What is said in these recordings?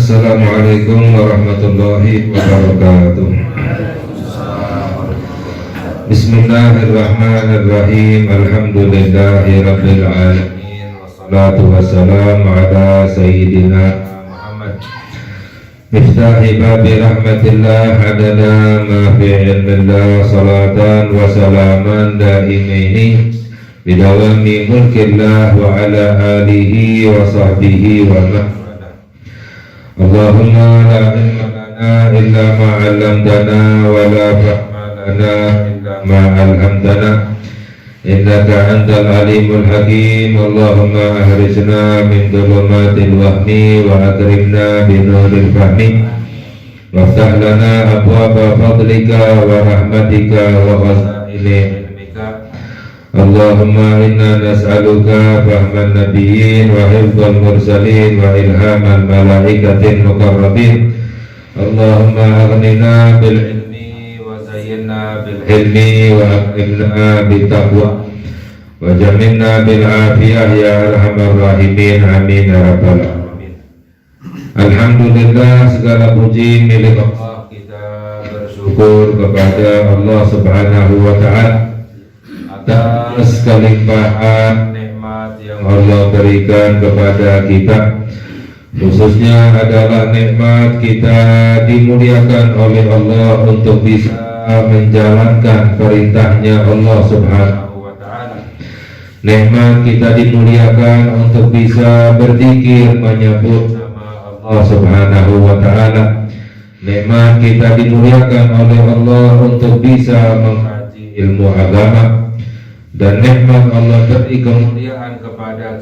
Assalamualaikum warahmatullahi wabarakatuh. Bismillahirrahmanirrahim. Alhamdulillahi rabbil alamin. Wassalatu wassalamu ala sayyidina Muhammad miftahi babi rahmatillah adada ma fi ilmillah. Salatan wa salaman daimaini bidawami mulkillah wa ala alihi wa sahbihi wa man. Allahumma la ilma lana illa ma 'allamtana wa la fahma lana illa ma 'allamtana innaka antal alimul hakim. Allahumma ahrijna min dhulumatil wahmi wa akrimna bi nuril fahmi waftah lana abwaba fadlika wa rahmatika wa khazaini ilmika. Allahumma inna nas'aluka fahman nabiyyin wa hifdzal mursalin wa ilhamal malaikatil muqarrabin. Allahumma aghnina bil ilmi wa zayyinna bil hilmi wa akrimna bit taqwa wa jamilna bil afiyah ya arhamar rahimin. Amin ya rabbal alamin. Alhamdulillah, segala puji milik Allah. Kita bersyukur kepada Allah Subhanahu wa ta'ala atas kelimpahan nikmat yang Allah berikan kepada kita. Khususnya adalah nikmat kita dimuliakan oleh Allah untuk bisa menjalankan perintahnya Allah Subhanahu wa ta'ala. Nikmat kita dimuliakan untuk bisa berzikir menyebut nama Allah Subhanahu wa ta'ala. Nikmat kita dimuliakan oleh Allah untuk bisa mengkaji ilmu agama. Dan nikmat Allah beri kemuliaan kepada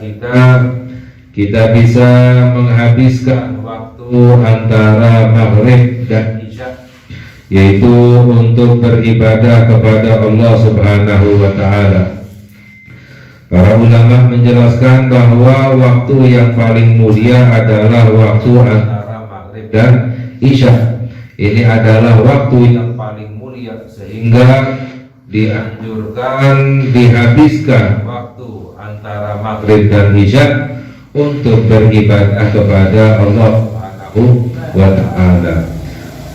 kita bisa menghabiskan waktu antara maghrib dan isya, yaitu untuk beribadah kepada Allah Subhanahu wa ta'ala. Para ulama menjelaskan bahwa waktu yang paling mulia adalah waktu antara maghrib dan isya. Ini adalah waktu yang paling mulia, sehingga dianjurkan dihabiskan waktu antara maghrib dan isya untuk beribadah kepada Allah Subhanahu wa ta'ala.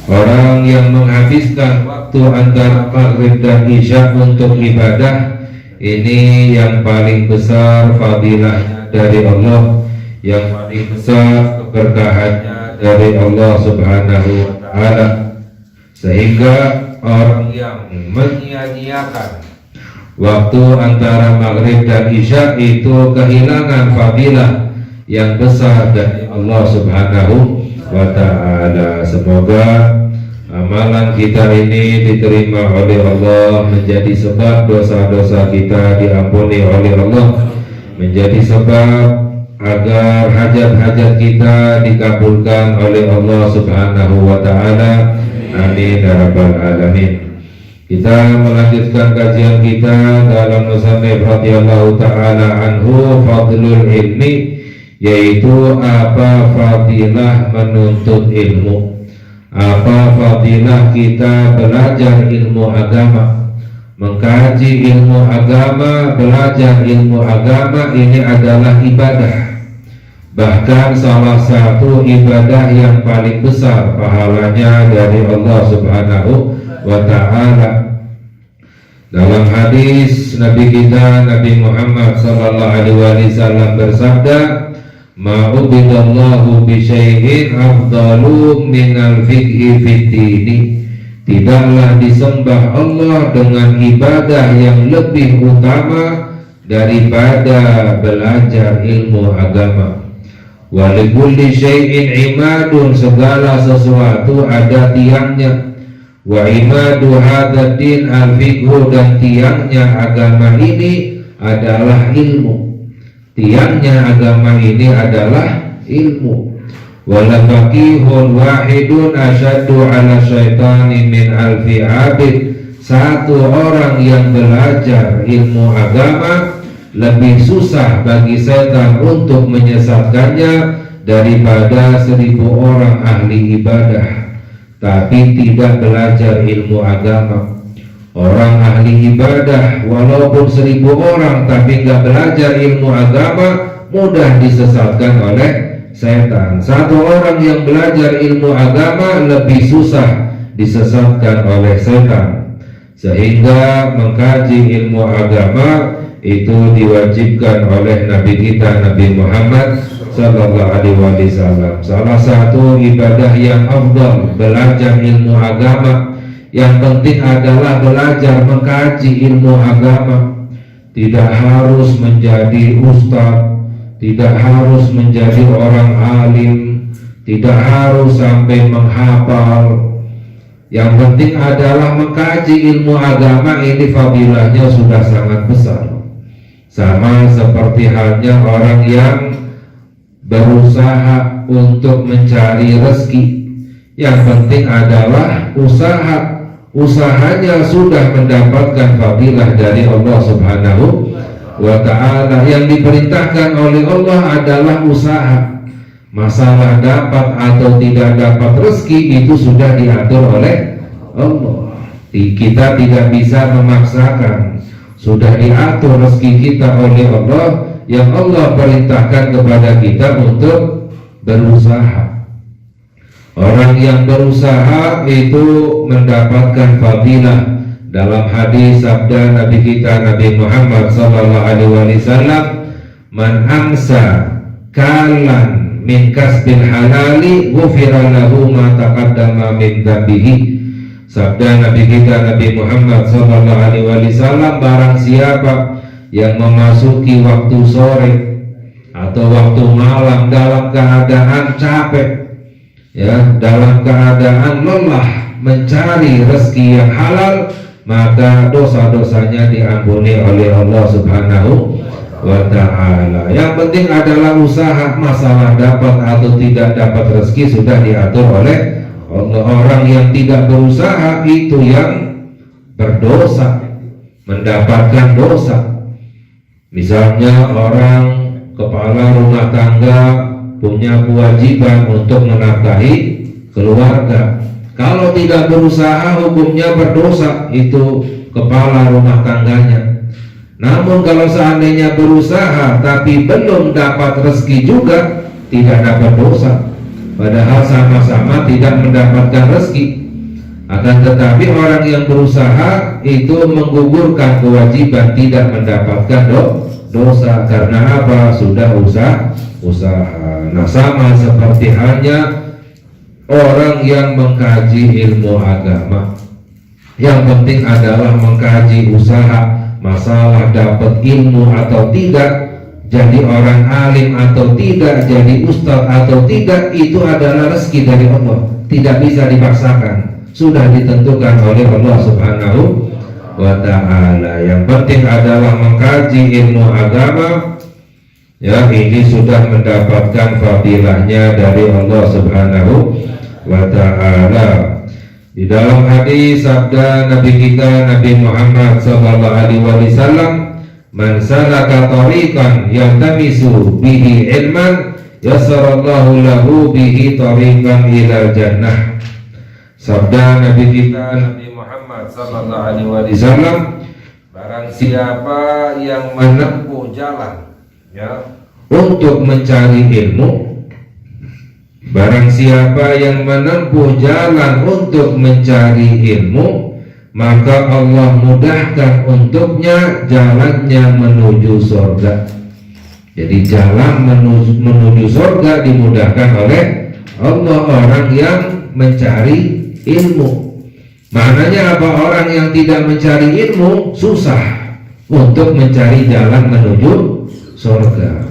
Orang yang menghabiskan waktu antara maghrib dan isya untuk ibadah, ini yang paling besar fadilahnya dari Allah, yang paling besar keberkahannya dari Allah Subhanahu wa ta'ala. Sehingga orang yang menyia-nyiakan waktu antara maghrib dan isya itu kehilangan fadilah yang besar dari Allah Subhanahu wa ta'ala. Semoga amalan kita ini diterima oleh Allah, menjadi sebab dosa-dosa kita diampuni oleh Allah, menjadi sebab agar hajat-hajat kita dikabulkan oleh Allah Subhanahu wa ta'ala. Amin ya rabbal alamin. Kita melanjutkan kajian kita dalam musannaf radhiyallahu ta'ala anhu fadlul ilmi, yaitu apa fadilah menuntut ilmu, apa fadilah kita belajar ilmu agama, mengkaji ilmu agama, belajar ilmu agama. Ini adalah ibadah, bahkan salah satu ibadah yang paling besar pahalanya dari Allah Subhanahu wa ta'ala. Dalam hadis Nabi kita Nabi Muhammad sallallahu alaihi wasallam bersabda, "Ma'ubidallahu bi syai'in afdalu minal fiqhi fid dini." Tidaklah disembah Allah dengan ibadah yang lebih utama daripada belajar ilmu agama. Walikulli syai'in imadun, segala sesuatu ada tiangnya. Wa imadu hadzal din al-fiqhu, dan tiangnya agama ini adalah ilmu. Tiangnya agama ini adalah ilmu. Wala faqihun wahidun asyaddu ala syaitani min alfi abid. Satu orang yang belajar ilmu agama lebih susah bagi setan untuk menyesatkannya daripada 1000 orang ahli ibadah tapi tidak belajar ilmu agama. Orang ahli ibadah walaupun 1000 orang tapi nggak belajar ilmu agama, mudah disesatkan oleh setan. Satu orang yang belajar ilmu agama lebih susah disesatkan oleh setan, sehingga mengkaji ilmu agama itu diwajibkan oleh Nabi kita Nabi Muhammad Sallallahu Alaihi Wasallam. Salah satu ibadah yang afdal belajar ilmu agama. Yang penting adalah belajar mengkaji ilmu agama. Tidak harus menjadi ustadz, tidak harus menjadi orang alim, tidak harus sampai menghafal. Yang penting adalah mengkaji ilmu agama. Ini fadilahnya sudah sangat besar. Sama seperti halnya orang yang berusaha untuk mencari rezeki. Yang penting adalah usahanya sudah mendapatkan fadilah dari Allah Subhanahu wa ta'ala. Yang diperintahkan oleh Allah adalah usaha. Masalah dapat atau tidak dapat rezeki itu sudah diatur oleh Allah. Kita tidak bisa memaksakan. Sudah diatur rezeki kita oleh Allah, yang Allah perintahkan kepada kita untuk berusaha. Orang yang berusaha itu mendapatkan fadilah. Dalam hadis sabda Nabi kita Nabi Muhammad sallallahu alaihi wasallam, "Man amsa kalan min kasbil halali ghufira lahu ma taqaddama min dhanbihi." Sabda Nabi kita Nabi Muhammad sallallahu alaihi wasallam, barang siapa yang memasuki waktu sore atau waktu malam dalam keadaan capek, ya, dalam keadaan lelah mencari rezeki yang halal, maka dosa-dosanya diampuni oleh Allah Subhanahu wa ta'ala. Yang penting adalah usaha. Masalah dapat atau tidak dapat rezeki sudah diatur oleh Allah. Orang yang tidak berusaha itu yang berdosa, mendapatkan dosa. Misalnya orang kepala rumah tangga punya kewajiban untuk menafkahi keluarga. Kalau tidak berusaha, hukumnya berdosa itu kepala rumah tangganya. Namun kalau seandainya berusaha tapi belum dapat rezeki juga, tidak dapat dosa. Padahal sama-sama tidak mendapatkan rezeki. Akan tetapi orang yang berusaha itu menggugurkan kewajiban, tidak mendapatkan dosa. Karena apa? Sudah usaha. Nah, sama seperti halnya orang yang mengkaji ilmu agama. Yang penting adalah mengkaji usaha. Masalah dapat ilmu atau tidak, jadi orang alim atau tidak, jadi ustadz atau tidak, itu adalah rezeki dari Allah. Tidak bisa dipaksakan. Sudah ditentukan oleh Allah Subhanahu wa ta'ala. Yang penting adalah mengkaji ilmu agama. Ya, ini sudah mendapatkan fadilahnya dari Allah Subhanahu wa ta'ala. Di dalam hadis sabda Nabi kita Nabi Muhammad sallallahu alaihi wasallam, "Man salaka tariqan yaltamisu bihi ilman, yassarallahu lahu bihi tariqan ilal jannah." Sabda Nabi kita Nabi Muhammad sallallahu alaihi wasallam, barang siapa yang menempuh jalan, ya, untuk mencari ilmu, barang siapa yang menempuh jalan untuk mencari ilmu, maka Allah mudahkan untuknya jalannya menuju surga. Jadi jalan menuju surga dimudahkan oleh Allah orang yang mencari ilmu. Maknanya apa? Orang yang tidak mencari ilmu susah untuk mencari jalan menuju surga.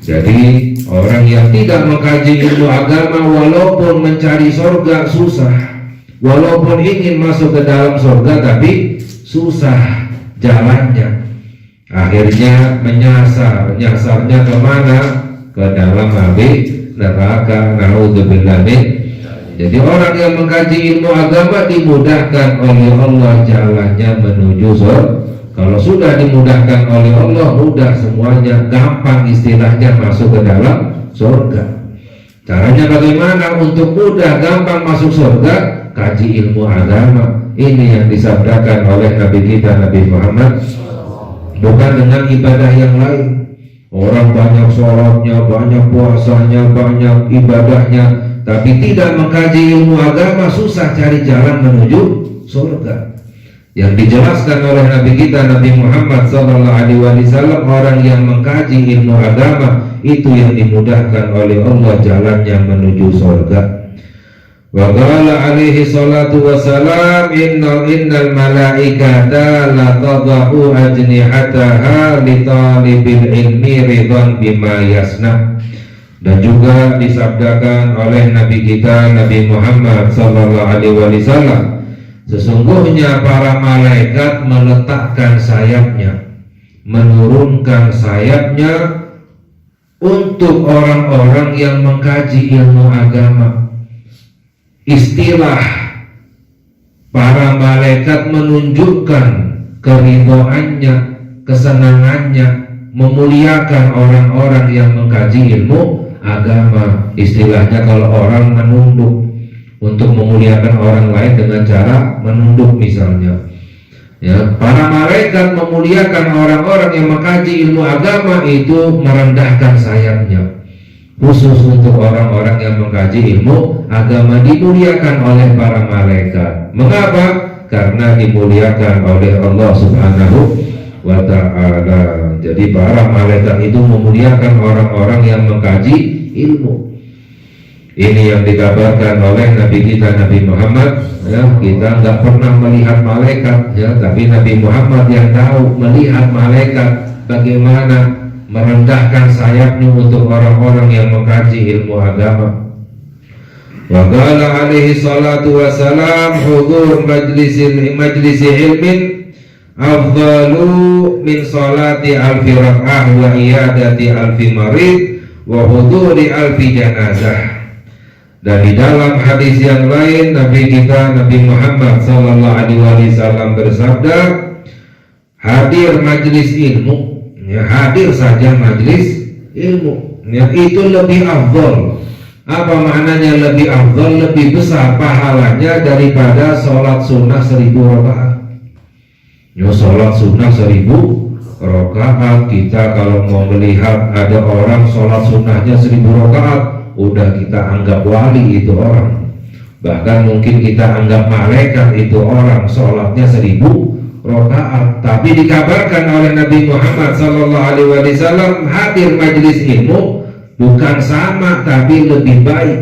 Jadi orang yang tidak mengkaji ilmu agama, walaupun mencari surga susah, walaupun ingin masuk ke dalam surga tapi susah jalannya. Akhirnya nyasarnya kemana? Ke dalam api neraka. Naudzubillah min. Jadi orang yang mengkaji ilmu agama dimudahkan oleh Allah jalannya menuju surga. Kalau sudah dimudahkan oleh Allah, mudah semuanya, gampang istilahnya masuk ke dalam surga. Caranya bagaimana untuk mudah gampang masuk surga? Kaji ilmu agama. Ini yang disabdakan oleh Nabi kita Nabi Muhammad. Bukan dengan ibadah yang lain. Orang banyak sholatnya, banyak puasanya, banyak ibadahnya, tapi tidak mengkaji ilmu agama, susah cari jalan menuju surga. Yang dijelaskan oleh Nabi kita Nabi Muhammad SAW, orang yang mengkaji ilmu agama itu yang dimudahkan oleh Allah jalannya menuju surga. Wa qala alaihi salatu wassalam innal malaikata la tadau ajnihataha li talibil ilmi ridwan bima yasna. Dan juga disabdakan oleh Nabi kita Nabi Muhammad sallallahu alaihi wasallam, sesungguhnya para malaikat meletakkan sayapnya, menurunkan sayapnya untuk orang-orang yang mengkaji ilmu agama. Istilah para malaikat menunjukkan keridhoannya, kesenangannya, memuliakan orang-orang yang mengkaji ilmu agama. Istilahnya kalau orang menunduk, untuk memuliakan orang lain dengan cara menunduk misalnya. Ya, para malaikat memuliakan orang-orang yang mengkaji ilmu agama itu merendahkan sayapnya. Khusus untuk orang-orang yang mengkaji ilmu agama dimuliakan oleh para malaikat. Mengapa? Karena dimuliakan oleh Allah Subhanahu wa ta'ala. Jadi para malaikat itu memuliakan orang-orang yang mengkaji ilmu. Ini yang dikabarkan oleh Nabi kita Nabi Muhammad. Ya, kita nggak pernah melihat malaikat, ya, tapi Nabi Muhammad yang tahu melihat malaikat bagaimana merendahkan sayapnya untuk orang-orang yang mengkaji ilmu agama. Wa qala alaihi salatu wassalam hudur majlisi ilmin afdalu min salati alfi rak'ah wa iyadati alfi marid wa huduri alfi janazah. Dan di dalam hadis yang lain Nabi kita Nabi Muhammad sallallahu alaihi wasallam bersabda, hadir majlis ilmu, ya, hadir saja majlis ilmu, ya, itu lebih afdal. Apa maknanya lebih afdal? Lebih besar pahalanya daripada sholat sunnah 1000 rakaat. Ya, sholat sunnah 1000 rakaat, kita kalau mau melihat ada orang sholat sunnahnya 1000 rakaat, udah kita anggap wali itu orang. Bahkan mungkin kita anggap malaikat itu orang, sholatnya 1000 rakaat. Tapi dikabarkan oleh Nabi Muhammad SAW, hadir majlis ilmu bukan sama tapi lebih baik,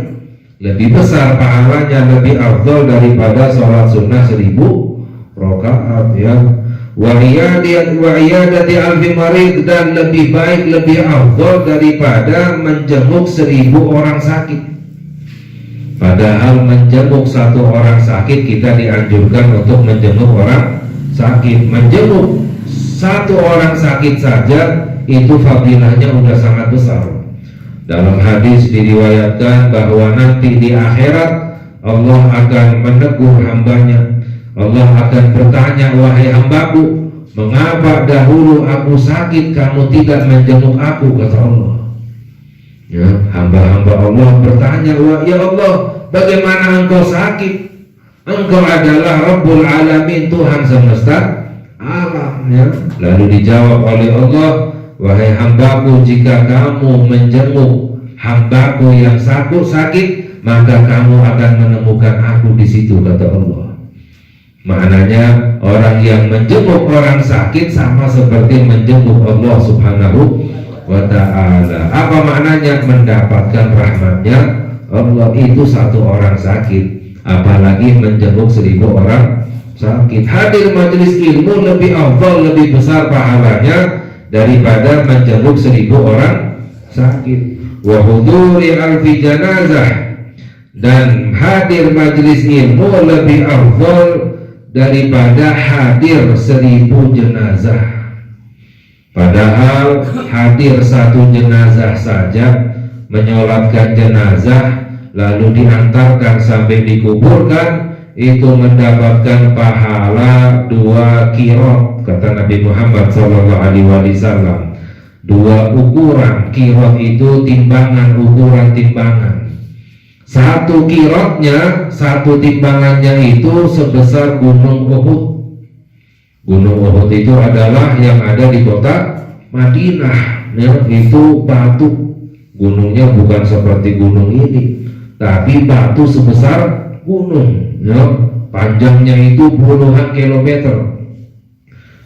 lebih besar pahalanya, lebih afdal daripada sholat sunnah 1000 rakaat, ya. Wa iyadati alfi marid, dan lebih baik, lebih afdal daripada menjenguk 1000 orang sakit. Padahal menjenguk 1 orang sakit kita dianjurkan untuk menjenguk orang sakit. Menjenguk 1 orang sakit saja itu fadilahnya udah sangat besar. Dalam hadis diriwayatkan bahwa nanti di akhirat Allah akan menegur hambanya. Allah akan bertanya, wahai hambaku, mengapa dahulu aku sakit kamu tidak menjenguk aku, kata Allah. Ya, hamba-hamba Allah bertanya, wah ya Allah, bagaimana engkau sakit? Engkau adalah Rabbul Alamin, Tuhan semesta alam, ya. Lalu dijawab oleh Allah, wahai hambaku, jika kamu menjenguk hambaku yang sakit, maka kamu akan menemukan aku di situ, kata Allah. Maknanya orang yang menjenguk orang sakit sama seperti menjenguk Allah Subhanahu wa ta'ala. Apa maknanya? Mendapatkan rahmatnya Allah. Itu 1 orang sakit, apalagi menjenguk 1000 orang sakit. Hadir majelis ilmu lebih afdal, lebih besar pahalanya daripada menjenguk 1000 orang sakit. Wa huduri alfi janazah, dan hadir majelis ilmu lebih afdal daripada hadir 1000 jenazah. Padahal hadir 1 jenazah saja, menyolatkan jenazah lalu diantarkan sampai dikuburkan, itu mendapatkan pahala 2 qirot, kata Nabi Muhammad SAW. 2 ukuran. Qirot itu timbangan, ukuran timbangan. 1 qirotnya, 1 timbangannya itu sebesar Gunung Uhud. Gunung Uhud itu adalah yang ada di kota Madinah, ya, itu batu. Gunungnya bukan seperti gunung ini, tapi batu sebesar gunung, ya. Panjangnya itu puluhan kilometer.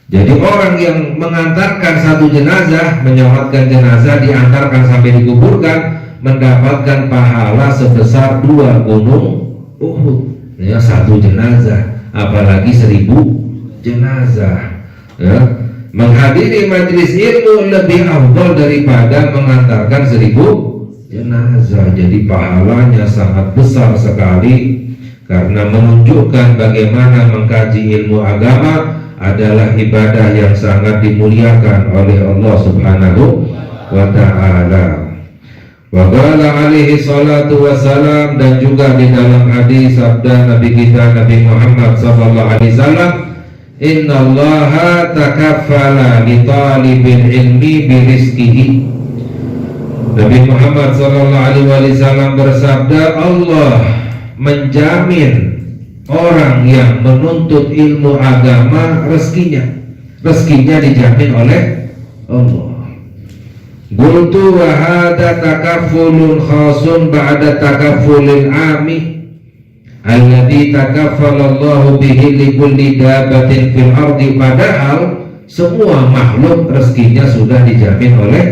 Jadi orang yang mengantarkan satu jenazah, menyolatkan jenazah, diantarkan sampai dikuburkan, mendapatkan pahala sebesar 2 gunung Uhud, ya, satu jenazah, apalagi 1000 jenazah, ya. Menghadiri majelis ilmu lebih afdal daripada mengantarkan 1000 jenazah. Jadi pahalanya sangat besar sekali, karena menunjukkan bagaimana mengkaji ilmu agama adalah ibadah yang sangat dimuliakan oleh Allah Subhanahu wa ta'ala. Wa qala alaihi salatu wassalam, dan juga di dalam hadis sabda Nabi kita Nabi Muhammad sallallahu alaihi wasallam, innallaha takaffala li talibil ilmi birizqihi. Nabi Muhammad sallallahu alaihi wasallam bersabda, Allah menjamin orang yang menuntut ilmu agama rezekinya dijamin oleh Allah. Qultu wa hadha takaffulun khasun ba'da takaffulil ami alladhi takaffalallahu bihi likulli dabatin fil ardi. Padahal semua makhluk rezekinya sudah dijamin oleh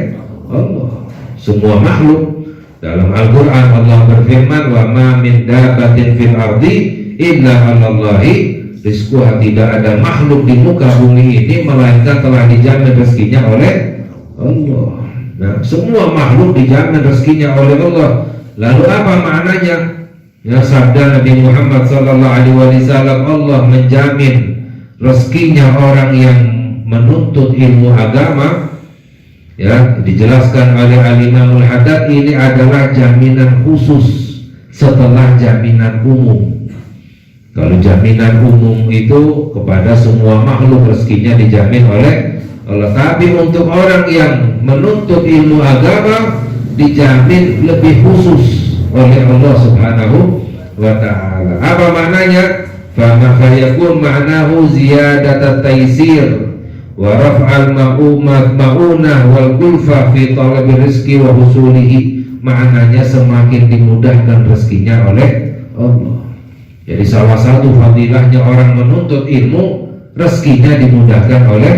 Allah. Semua makhluk. Dalam Al-Quran Allah berfirman, wa ma min dabatin fil ardi illa 'alallahi rizquha. Tidak ada makhluk di muka bumi ini melainkan telah dijamin rezekinya oleh Allah. Nah, semua makhluk dijamin rezekinya oleh Allah. Lalu apa maknanya? Ya, sabda Nabi Muhammad sallallahu alaihi wasallam, Allah menjamin rezekinya orang yang menuntut ilmu agama. Ya, dijelaskan oleh Al-Imamul Haddad, ini adalah jaminan khusus setelah jaminan umum. Kalau jaminan umum itu kepada semua makhluk rezekinya dijamin oleh Allah, tapi untuk orang yang menuntut ilmu agama dijamin lebih khusus oleh Allah Subhanahu wa ta'ala. Apa maknanya? Fa yakun ma'nahu ziyadat taysir wa raf'al ma'unah wal kulfa fi talabi rizki wa husulihi. Maknanya semakin dimudahkan rezekinya oleh Allah. Jadi salah satu fadilahnya orang menuntut ilmu, rezekinya dimudahkan oleh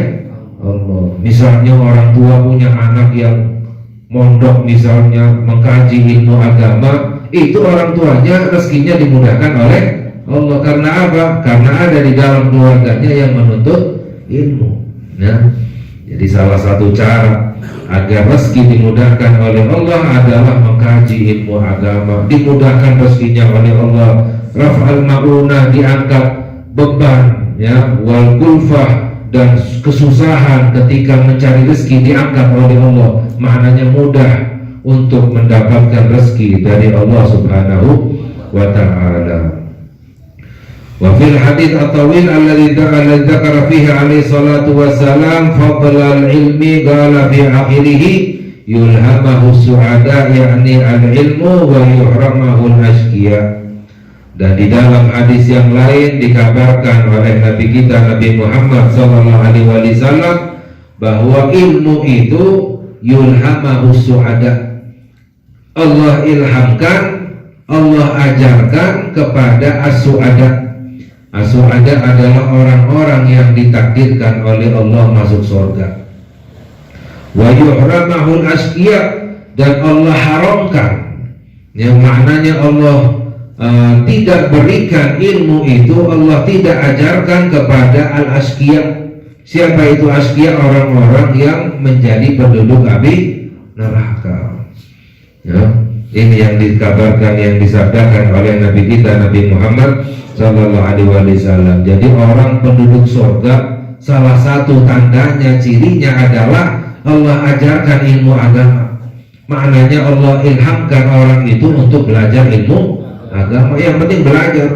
Allah. Misalnya orang tua punya anak yang mondok, misalnya mengkaji ilmu agama, itu orang tuanya rezekinya dimudahkan oleh Allah. Karena apa? Karena ada di dalam keluarganya yang menuntut ilmu. Nah, jadi salah satu cara agar rezeki dimudahkan oleh Allah adalah mengkaji ilmu agama. Dimudahkan rezekinya oleh Allah. Raf'al ma'unah, diangkat beban, ya, wal kulfah, dan kesusahan ketika mencari rezeki diangkat oleh Allah. Maknanya mudah untuk mendapatkan rezeki dari Allah Subhanahu wa ta'ala. Wa fil hadits at-tawil alladhi dzakara fihi alaihi salatu wassalam fadlal ilmi, qala fi akhirih yulhamahu su'ada, yakni al-ilmu wa yuhramahu al-ashqiya. Dan di dalam hadis yang lain dikabarkan oleh Nabi kita Nabi Muhammad sallallahu alaihi wasallam bahwa ilmu itu yulhamahu su'ada, Allah ilhamkan, Allah ajarkan kepada as-su'ada. As-su'ada adalah orang-orang yang ditakdirkan oleh Allah masuk surga. Wa yuhramahul ashqiya, dan Allah haramkan, yang maknanya Allah tidak berikan ilmu itu, Allah tidak ajarkan kepada al-ashqiya. Siapa itu ashqiya? Orang-orang yang menjadi penduduk api neraka. Ya, ini yang dikabarkan, yang disabdakan oleh Nabi kita Nabi Muhammad sallallahu alaihi wasallam. Jadi orang penduduk surga, salah satu tandanya, cirinya adalah Allah ajarkan ilmu agama. Maknanya Allah ilhamkan orang itu untuk belajar ilmu agama. Yang penting belajar,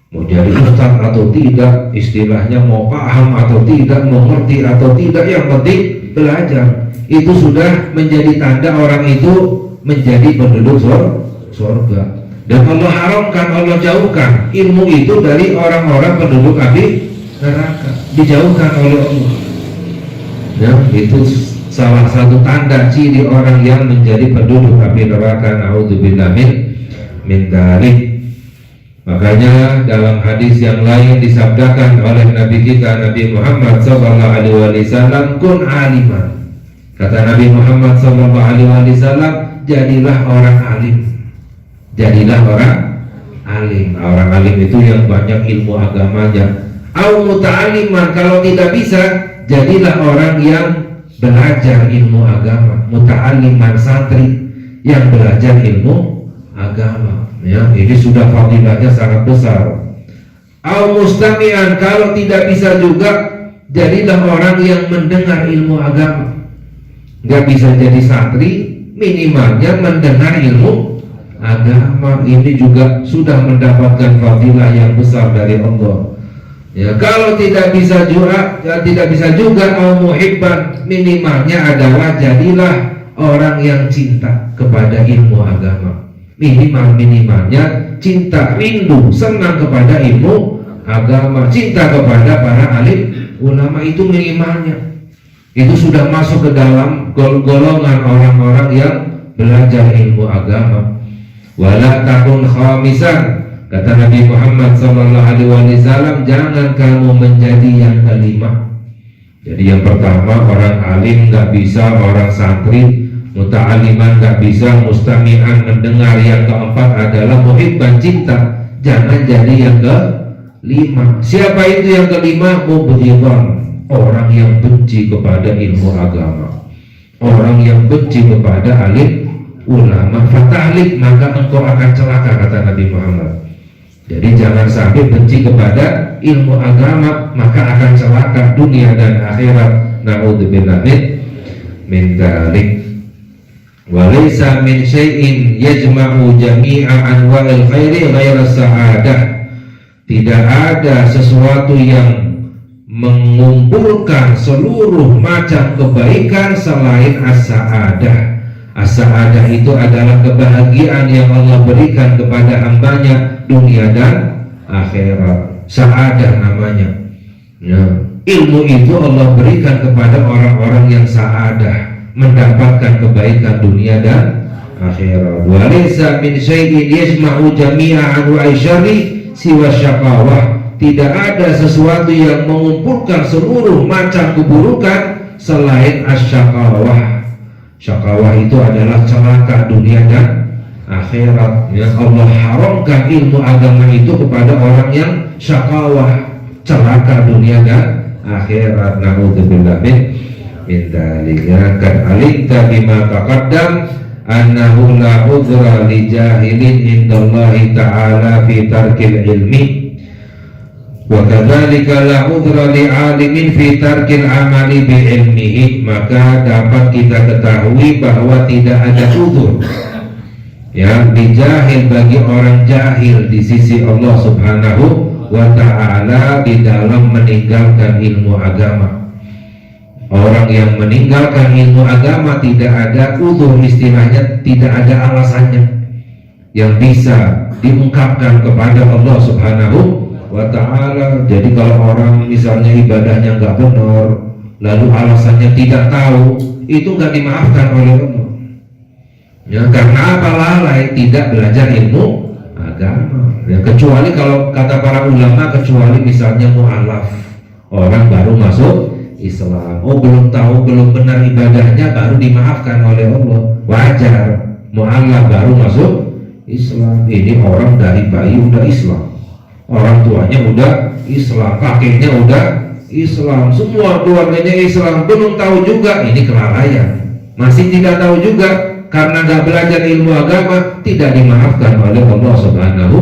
mau jadi ustaz atau tidak, istilahnya mau paham atau tidak, mau ngerti atau tidak, yang penting belajar. Itu sudah menjadi tanda orang itu menjadi penduduk surga. Dan Allah haramkan, Allah jauhkan ilmu itu dari orang-orang penduduk api neraka, dijauhkan oleh Allah. Ya, itu salah satu tanda ciri orang yang menjadi penduduk api neraka. Naudzubillah min dzalik. Makanya dalam hadis yang lain disabdakan oleh Nabi kita Nabi Muhammad sallallahu alaihi wasallam, kun aliman. Kata Nabi Muhammad sallallahu alaihi wasallam, jadilah orang alim. Jadilah orang alim. Orang alim itu yang banyak ilmu agamanya. Au muta'aliman, kalau tidak bisa, jadilah orang yang belajar ilmu agama. Muta'aliman, santri yang belajar ilmu agama. Ya, ini sudah fadilahnya sangat besar. Au mustami'an, kalau tidak bisa juga, jadilah orang yang mendengar ilmu agama. Nggak bisa jadi santri, minimalnya mendengar ilmu agama. Ini juga sudah mendapatkan fadilah yang besar dari Allah. Ya, kalau tidak bisa juga mau muhibban, minimalnya adalah jadilah orang yang cinta kepada ilmu agama. Minimalnya cinta, rindu, senang kepada ilmu agama, cinta kepada para alim ulama, itu minimalnya. Itu sudah masuk ke dalam golongan orang-orang yang belajar ilmu agama. Wala takun khamisan, kata Nabi Muhammad SAW, jangan kamu menjadi yang kelima. Jadi yang pertama orang alim nggak bisa, orang santri muta'aliman nggak bisa, mustami'an mendengar. Yang keempat adalah muhibban, cinta, jangan jadi yang kelima. Siapa itu yang kelima? Mubghidhan, orang yang benci kepada ilmu agama, orang yang benci kepada alim ulama. Fatahlik, maka engkau akan celaka, kata Nabi Muhammad. Jadi jangan sampai benci kepada ilmu agama, maka akan celaka dunia dan akhirat. Na'udzubillah min dzalik. Walaysa min syai'in yajma'u jami'a anwa'il khairi ghaira sa'adah. Tidak ada sesuatu yang mengumpulkan seluruh macam kebaikan selain as-sa'adah. As-sa'adah itu adalah kebahagiaan yang Allah berikan kepada hambanya dunia dan akhirat. Sa'adah namanya. Ya. Ilmu itu Allah berikan kepada orang-orang yang sa'adah, mendapatkan kebaikan dunia dan akhirat. Walaysa min syai'in yajma'u jami'a anwa'i syarri siwa syaqawah. Tidak ada sesuatu yang mengumpulkan seluruh macam keburukan selain asyaqawah. Syaqawah itu adalah celaka dunia dan akhirat. Ya, Allah haramkan ilmu agama itu kepada orang yang syaqawah, celaka dunia dan akhirat. Na'udzubillah min dzalika. Kad alimta bima taqaddam annahu la udhra li jahilin indallahi ta'ala fi tarkil ilmi, wa kadzalika la udhra li alimin fi tarkil amali bi ilmihi. Maka dapat kita ketahui bahwa tidak ada uzur ya dijahil, bagi orang jahil di sisi Allah Subhanahu wa ta'ala di dalam meninggalkan ilmu agama. Orang yang meninggalkan ilmu agama tidak ada uzur, istilahnya tidak ada alasannya yang bisa diungkapkan kepada Allah Subhanahu wa ta'ala. Jadi kalau orang misalnya ibadahnya nggak benar, lalu alasannya tidak tahu, itu nggak dimaafkan oleh Allah. Ya, karena apa? Lalai, tidak belajar ilmu agama. Ya, kecuali kalau kata para ulama, kecuali misalnya mu'alaf, orang baru masuk Islam, oh belum tahu, belum benar ibadahnya, baru dimaafkan oleh Allah, wajar. Mu'alaf baru masuk Islam, ini orang dari bayi udah Islam, orang tuanya udah Islam, kakeknya udah Islam, semua keluarganya Islam, belum tahu juga, ini kelalaian. Masih tidak tahu juga, karena nggak belajar ilmu agama, tidak dimaafkan oleh Allah Subhanahu.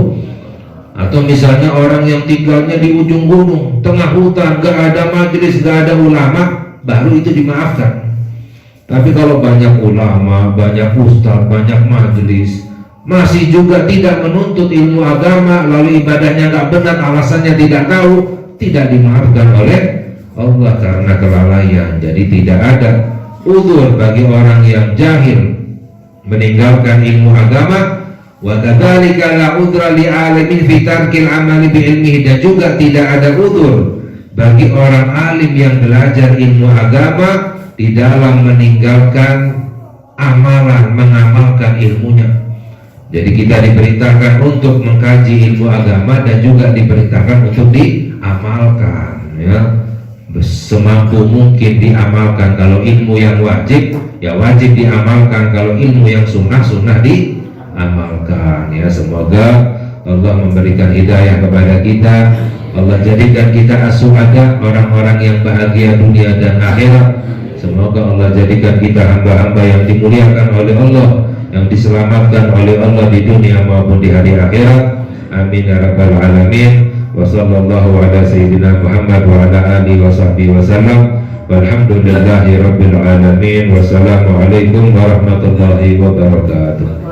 Atau misalnya orang yang tinggalnya di ujung gunung, tengah hutan, gak ada majelis, gak ada ulama, baru itu dimaafkan. Tapi kalau banyak ulama, banyak ustaz, banyak majelis, masih juga tidak menuntut ilmu agama, lalu ibadahnya gak benar, alasannya tidak tahu, tidak dimaafkan oleh Allah karena kelalaian. Jadi tidak ada uzur bagi orang yang jahil meninggalkan ilmu agama. Wa kadzalika la udra li alimin fi tarkil amali bi ilmihi, dan juga tidak ada uzur bagi orang alim yang belajar ilmu agama di dalam meninggalkan amalan, mengamalkan ilmunya. Jadi kita diperintahkan untuk mengkaji ilmu agama dan juga diperintahkan untuk diamalkan, ya, semampu mungkin diamalkan. Kalau ilmu yang wajib, ya wajib diamalkan. Kalau ilmu yang sunnah, sunnah diamalkan. Ya, semoga Allah memberikan hidayah kepada kita. Allah jadikan kita as-suhada, orang-orang yang bahagia dunia dan akhirat. Semoga Allah jadikan kita hamba-hamba yang dimuliakan oleh Allah, yang diselamatkan oleh Allah di dunia maupun di hari akhirat. Amin ya rabbal alamin. Wa sallallahu ala sayyidina Muhammad wa ala alihi wa sahbihi wa sallam. Walhamdulillahi rabbil alamin. Wassalamualaikum warahmatullahi wabarakatuh.